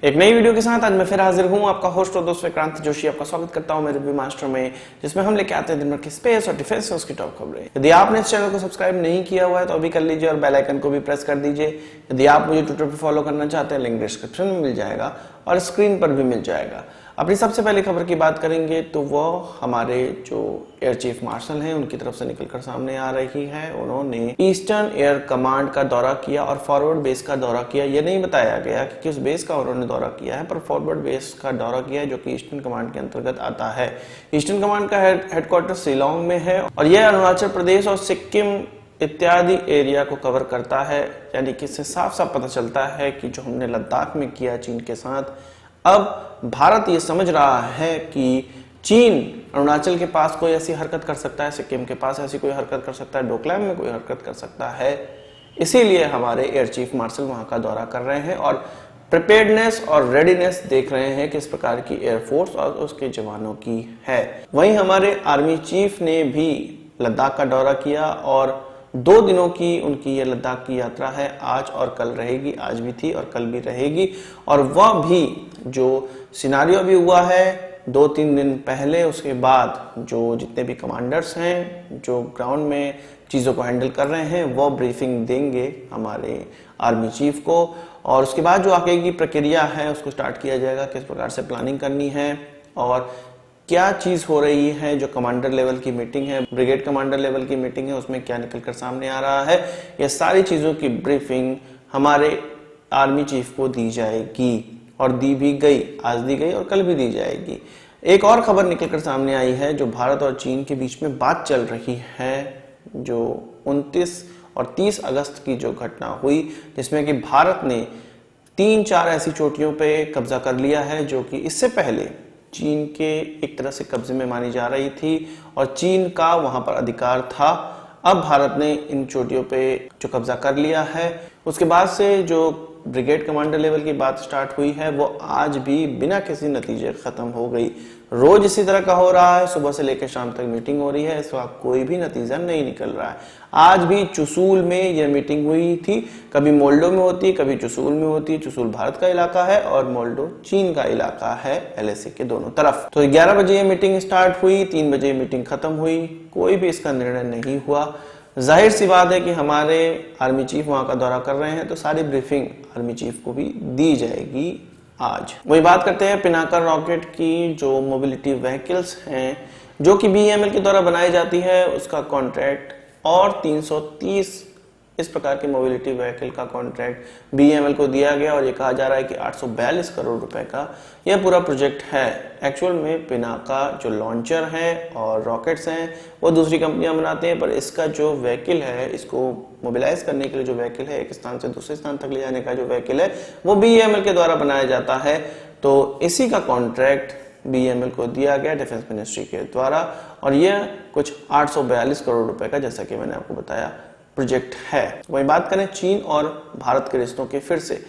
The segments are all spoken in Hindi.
एक नई वीडियो के साथ आज मैं फिर हाजिर हूं। आपका होस्ट और दोस्त विक्रांत जोशी आपका स्वागत करता हूं मेरे रिव्यू मास्टर में, जिसमें हम लेके आते हैं दिन भर की स्पेस और डिफेंस उसकी टॉप खबरें। यदि आपने इस चैनल को सब्सक्राइब नहीं किया हुआ है तो अभी कर लीजिए और बेल आइकन को भी प्रेस कर दीजिए। यदि आप मुझे ट्विटर पर फॉलो करना चाहते हैं, लिंक डिस्क्रिप्शन में मिल जाएगा और स्क्रीन पर भी मिल जाएगा। अपनी सबसे पहले खबर की बात करेंगे तो वो हमारे जो एयर चीफ मार्शल हैं उनकी तरफ से निकलकर सामने आ रही है। उन्होंने ईस्टर्न एयर कमांड का दौरा किया और फॉरवर्ड बेस का दौरा किया। यह नहीं बताया गया कि किस बेस का उन्होंने दौरा किया है, पर फॉरवर्ड बेस का दौरा किया है जो कि ईस्टर्न कमांड के अंतर्गत आता है। ईस्टर्न कमांड का हेडक्वार्टर शिलांग में है और यह अरुणाचल प्रदेश और सिक्किम इत्यादि एरिया को कवर करता है। यानी कि इससे साफ साफ पता चलता है कि जो हमने लद्दाख में किया चीन के साथ, अब भारत ये समझ रहा है कि चीन अरुणाचल के पास कोई ऐसी हरकत कर सकता है, सिक्किम के पास ऐसी कोई हरकत कर सकता है, डोकलाम में कोई हरकत कर सकता है। इसीलिए हमारे एयर चीफ मार्शल वहां का दौरा कर रहे हैं और प्रिपेयर्डनेस और रेडीनेस देख रहे हैं किस प्रकार की एयरफोर्स और उसके जवानों की है। वहीं हमारे आर्मी चीफ ने भी लद्दाख का दौरा किया और 2 दिनों की उनकी ये लद्दाख की यात्रा है। आज और कल रहेगी, आज भी थी और कल भी रहेगी। और वह भी जो सिनारियो भी हुआ है 2-3 दिन पहले, उसके बाद जो जितने भी कमांडर्स हैं जो ग्राउंड में चीज़ों को हैंडल कर रहे हैं वो ब्रीफिंग देंगे हमारे आर्मी चीफ को। और उसके बाद जो आगे की प्रक्रिया है उसको स्टार्ट किया जाएगा, किस प्रकार से प्लानिंग करनी है और क्या चीज हो रही है। जो कमांडर लेवल की मीटिंग है, ब्रिगेड कमांडर लेवल की मीटिंग है, उसमें क्या निकलकर सामने आ रहा है, ये सारी चीजों की ब्रीफिंग हमारे आर्मी चीफ को दी जाएगी और दी भी गई, आज दी गई और कल भी दी जाएगी। एक और खबर निकलकर सामने आई है जो भारत और चीन के बीच में बात चल रही है, जो 29 और 30 अगस्त की जो घटना हुई, जिसमें कि भारत ने 3-4 ऐसी चोटियों पे कब्जा कर लिया है जो कि इससे पहले चीन के एक तरह से कब्जे में मानी जा रही थी और चीन का वहां पर अधिकार था। अब भारत ने इन चोटियों पे जो कब्जा कर लिया है, उसके बाद से जो ब्रिगेड कमांडर लेवल की बात स्टार्ट हुई है वो आज भी बिना किसी नतीजे खत्म हो गई। रोज इसी तरह का हो रहा है, सुबह से लेकर शाम तक मीटिंग हो रही है, इस वक्त कोई भी नतीजा नहीं निकल रहा है। आज भी चुसूल में यह मीटिंग हुई थी, कभी मोल्डो में होती है, कभी चुसूल में होती है। चुसूल भारत का इलाका है और मोल्डो चीन का इलाका है, एलएसी के दोनों तरफ। तो 11 बजे ये मीटिंग स्टार्ट हुई, 3 बजे मीटिंग खत्म हुई, कोई भी इसका निर्णय नहीं हुआ। जाहिर सी बात है कि हमारे आर्मी चीफ वहां का दौरा कर रहे हैं तो सारी ब्रीफिंग आर्मी चीफ को भी दी जाएगी आज। वही बात करते हैं पिनाका रॉकेट की। जो मोबिलिटी व्हीकल्स हैं जो कि बीईएमएल के द्वारा बनाई जाती है, उसका कॉन्ट्रैक्ट और 330 इस प्रकार के मोबिलिटी व्हीकल का कॉन्ट्रैक्ट बीईएमएल को दिया गया और ये कहा जा रहा है कि 842 करोड़ रुपए का यह पूरा प्रोजेक्ट है। एक्चुअल में पिनाका जो लॉन्चर है और रॉकेट्स हैं वो दूसरी कंपनियां बनाते हैं, पर इसका जो व्हीकल है, इसको मोबिलाइज करने के लिए जो व्हीकल है, एक स्थान से दूसरे स्थान तक ले जाने का जो व्हीकल है वो बीईएमएल के द्वारा बनाया जाता है। तो इसी का कॉन्ट्रैक्ट बीईएमएल को दिया गया डिफेंस मिनिस्ट्री के द्वारा और यह कुछ 842 करोड़ रुपए का, जैसा कि मैंने आपको बताया, प्रोजेक्ट है। वही बात करें चीन और भारत के रिश्तों के फिर से,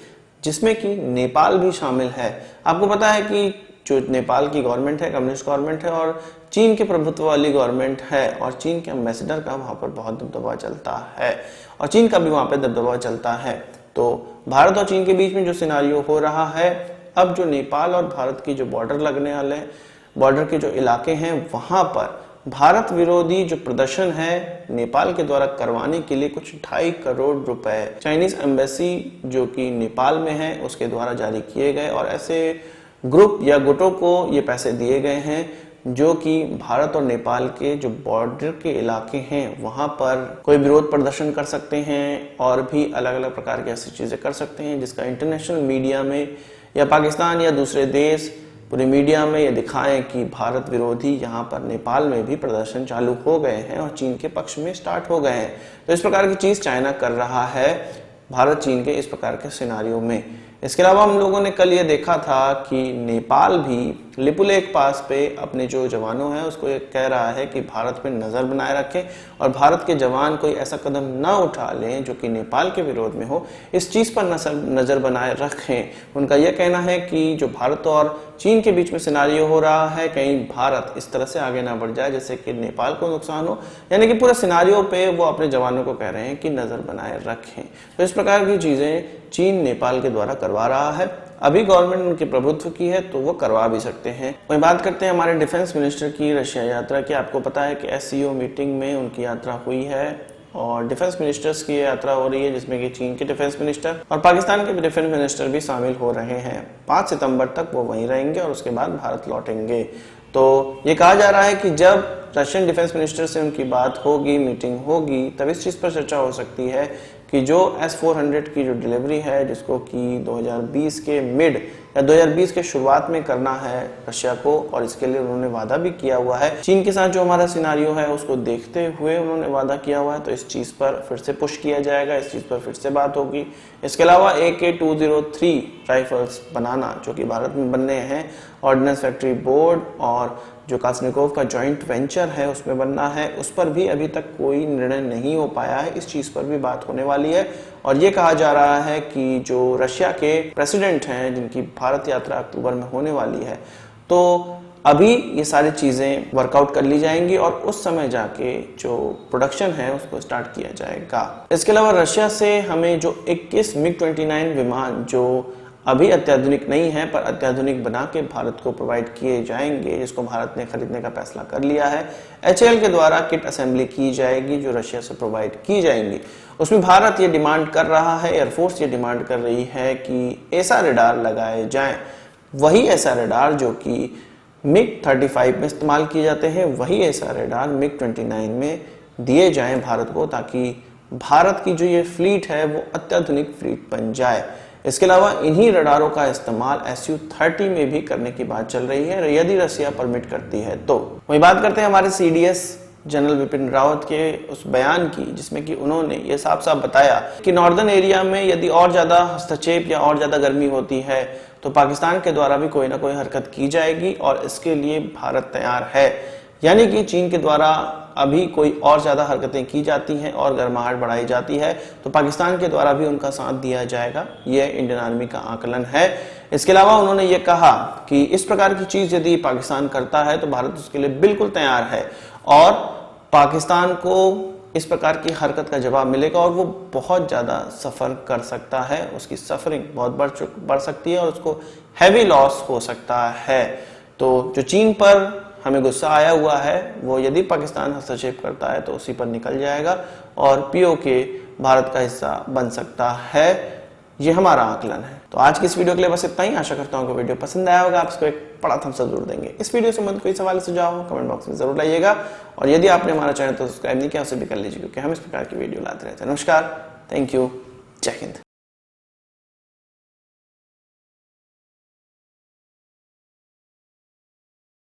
जिसमें कि नेपाल भी शामिल है। आपको पता है कि जो नेपाल की गवर्नमेंट है कम्युनिस्ट गवर्नमेंट है और चीन के प्रभुत्व वाली गवर्नमेंट है और चीन के एम्बेसडर का वहां पर बहुत दबदबा चलता है और चीन का भी वहां पर दबदबा चलता है। तो भारत और चीन के बीच में जो सिनारियो हो रहा है, अब जो नेपाल और भारत की जो बॉर्डर लगने वाले, बॉर्डर के जो इलाके हैं, वहां पर भारत विरोधी जो प्रदर्शन है नेपाल के द्वारा करवाने के लिए कुछ 2.5 करोड़ रुपए चाइनीज एम्बेसी जो कि नेपाल में है उसके द्वारा जारी किए गए और ऐसे ग्रुप या गुटों को ये पैसे दिए गए हैं जो कि भारत और नेपाल के जो बॉर्डर के इलाके हैं वहां पर कोई विरोध प्रदर्शन कर सकते हैं और भी अलग अलग प्रकार की ऐसी चीजें कर सकते हैं, जिसका इंटरनेशनल मीडिया में या पाकिस्तान या दूसरे देश पूरे मीडिया में ये दिखाएं कि भारत विरोधी यहाँ पर नेपाल में भी प्रदर्शन चालू हो गए हैं और चीन के पक्ष में स्टार्ट हो गए हैं। तो इस प्रकार की चीज चाइना कर रहा है भारत चीन के इस प्रकार के सिनारियों में। इसके अलावा हम लोगों ने कल ये देखा था कि नेपाल भी लिपुलेख पास पे अपने जो जवानों हैं उसको ये कह रहा है कि भारत पे नजर बनाए रखें और भारत के जवान कोई ऐसा कदम ना उठा लें जो कि नेपाल के विरोध में हो, इस चीज पर नजर बनाए रखें। उनका यह कहना है कि जो भारत और चीन के बीच में सिनारियो हो रहा है, कहीं भारत इस तरह से आगे ना बढ़ जाए जैसे कि नेपाल को नुकसान हो, यानी कि पूरा सिनारियो पे वो अपने जवानों को कह रहे हैं कि नजर बनाए रखें। तो इस प्रकार की चीजें चीन नेपाल के द्वारा करवा रहा है। अभी गवर्नमेंट उनके प्रभुत्व की है तो वो करवा भी सकते हैं। वही बात करते हैं हमारे डिफेंस मिनिस्टर की रशिया यात्रा की। आपको पता है कि SCO मीटिंग में उनकी यात्रा हुई है और डिफेंस मिनिस्टर्स की यात्रा हो रही है, जिसमें कि चीन के डिफेंस मिनिस्टर और पाकिस्तान के डिफेंस मिनिस्टर भी शामिल हो रहे हैं। 5 सितंबर तक वो वहीं रहेंगे और उसके बाद भारत लौटेंगे। तो ये कहा जा रहा है कि जब रशियन डिफेंस मिनिस्टर से उनकी बात होगी, मीटिंग होगी, तब इस चीज पर चर्चा हो सकती है कि जो S-400 की जो डिलीवरी है, जिसको कि 2020 के मिड या 2020 के शुरुआत में करना है रशिया को, और इसके लिए उन्होंने वादा भी किया हुआ है। चीन के साथ जो हमारा सिनारियो है उसको देखते हुए उन्होंने वादा किया हुआ है, तो इस चीज पर फिर से पुश किया जाएगा, इस चीज पर फिर से बात होगी। इसके अलावा AK-203 राइफल्स बनाना जो कि भारत में बनने हैं, ऑर्डिनेंस फैक्ट्री बोर्ड और जो कास्निकोव का जॉइंट वेंचर है उसमें बनना है, उस पर भी अभी तक कोई निर्णय नहीं हो पाया है। इस चीज पर भी बात होने वाली है और ये कहा जा रहा है कि जो रशिया के प्रेसिडेंट हैं, जिनकी भारत यात्रा अक्टूबर में होने वाली है, तो अभी ये सारी चीजें वर्कआउट कर ली जाएंगी और उस समय जाके जो प्रोडक्शन है उसको स्टार्ट किया जाएगा। इसके अलावा रशिया से हमें जो 21 MiG-29 विमान जो अभी अत्याधुनिक नहीं है पर अत्याधुनिक बना के भारत को प्रोवाइड किए जाएंगे, जिसको भारत ने खरीदने का फैसला कर लिया है। HAL के द्वारा किट असेंबली की जाएगी जो रशिया से प्रोवाइड की जाएंगी। उसमें भारत ये डिमांड कर रहा है, एयरफोर्स ये डिमांड कर रही है कि ऐसा रडार लगाए जाएं, वही ऐसा रडार जो कि MiG-35 में इस्तेमाल किए जाते हैं, वही ऐसा रडार MiG-29 में दिए जाएं भारत को, ताकि भारत की जो ये फ्लीट है वो अत्याधुनिक फ्लीट बन जाए। इसके अलावा इन्हीं रडारों का इस्तेमाल Su-30 में भी करने की बात चल रही है, यदि रशिया परमिट करती है तो। वही बात करते हैं हमारे CDS जनरल बिपिन रावत के उस बयान की, जिसमें कि उन्होंने ये साफ साफ बताया कि नॉर्दर्न एरिया में यदि और ज्यादा हस्तक्षेप या और ज्यादा गर्मी होती है तो पाकिस्तान के द्वारा भी कोई ना कोई हरकत की जाएगी और इसके लिए भारत तैयार है। यानी कि चीन के द्वारा अभी कोई और ज्यादा हरकतें की जाती हैं और गर्माहट बढ़ाई जाती है तो पाकिस्तान के द्वारा भी उनका साथ दिया जाएगा, यह इंडियन आर्मी का आकलन है। इसके अलावा उन्होंने ये कहा कि इस प्रकार की चीज यदि पाकिस्तान करता है तो भारत उसके लिए बिल्कुल तैयार है और पाकिस्तान को इस प्रकार की हरकत का जवाब मिलेगा और वो बहुत ज्यादा सफर कर सकता है, उसकी सफरिंग बहुत बढ़ सकती है और उसको हैवी लॉस हो सकता है। तो जो चीन पर हमें गुस्सा आया हुआ है वो यदि पाकिस्तान हस्तक्षेप करता है तो उसी पर निकल जाएगा और POK भारत का हिस्सा बन सकता है, ये हमारा आकलन है। तो आज की इस वीडियो के लिए बस इतना ही। आशा करता हूँ कि वीडियो पसंद आया होगा, आप इसको एक बड़ा थम्स अप जरूर देंगे। इस वीडियो से संबंधित कोई सवाल सुझाव हो कमेंट बॉक्स में जरूर लाइएगा और यदि आपने हमारा चैनल तो सब्सक्राइब नहीं किया उसे भी कर लीजिए, क्योंकि हम इस प्रकार की वीडियो लाते रहते हैं। नमस्कार, थैंक यू, जय हिंद।